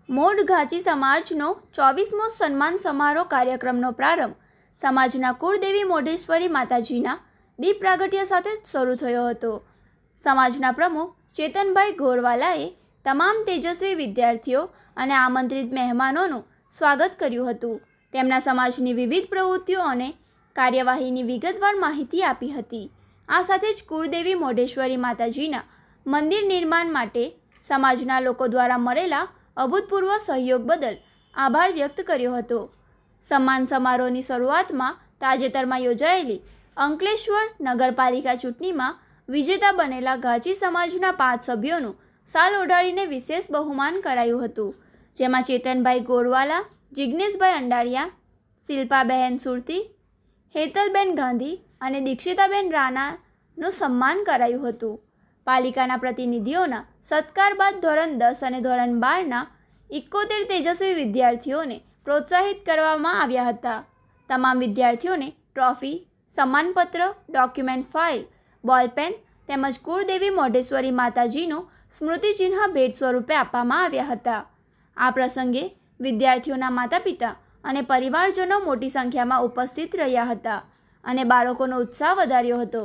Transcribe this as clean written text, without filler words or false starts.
મોઢ ઘાંચી સમાજનો 24મો સન્માન સમારોહ કાર્યક્રમનો પ્રારંભ સમાજના કુળદેવી મોઢેશ્વરી માતાજીના દીપ પ્રાગટ્ય સાથે શરૂ થયો હતો. સમાજના પ્રમુખ ચેતનભાઈ ગોરવાલાએ તમામ તેજસ્વી વિદ્યાર્થીઓ અને આમંત્રિત મહેમાનોનું સ્વાગત કર્યું હતું. તેમના સમાજની વિવિધ પ્રવૃત્તિઓ અને કાર્યવાહીની વિગતવાર માહિતી આપી હતી. આ સાથે જ કુળદેવી મોઢેશ્વરી માતાજીના મંદિર નિર્માણ માટે સમાજના લોકો દ્વારા મળેલા અભૂતપૂર્વ સહયોગ બદલ આભાર વ્યક્ત કર્યો હતો. સન્માન સમારોહની શરૂઆતમાં તાજેતરમાં યોજાયેલી અંકલેશ્વર નગરપાલિકા ચૂંટણીમાં વિજેતા બનેલા ઘાંચી સમાજના 5 સભ્યોનું શાલ ઓઢાડીને વિશેષ બહુમાન કરાયું હતું, જેમાં ચેતનભાઈ ગોરવાલા, જિજ્ઞેશભાઈ અંડારિયા, શિલ્પાબહેન સુરતી, હેતલબેન ગાંધી અને દીક્ષિતાબેન રાણાનું સન્માન કરાયું હતું. પાલિકાના પ્રતિનિધિઓના સત્કાર બાદ ધોરણ 10 અને ધોરણ 12ના 71 તેજસ્વી વિદ્યાર્થીઓને પ્રોત્સાહિત કરવામાં આવ્યા હતા. તમામ વિદ્યાર્થીઓને ટ્રોફી, સન્માનપત્ર, ડોક્યુમેન્ટ ફાઇલ, બોલપેન તેમજ કુળદેવી મોઢેશ્વરી માતાજીનું સ્મૃતિચિહ્ન ભેટ સ્વરૂપે આપવામાં આવ્યા હતા. આ પ્રસંગે વિદ્યાર્થીઓના માતાપિતા અને પરિવારજનો મોટી સંખ્યામાં ઉપસ્થિત રહ્યા હતા અને બાળકોનો ઉત્સાહ વધાર્યો હતો.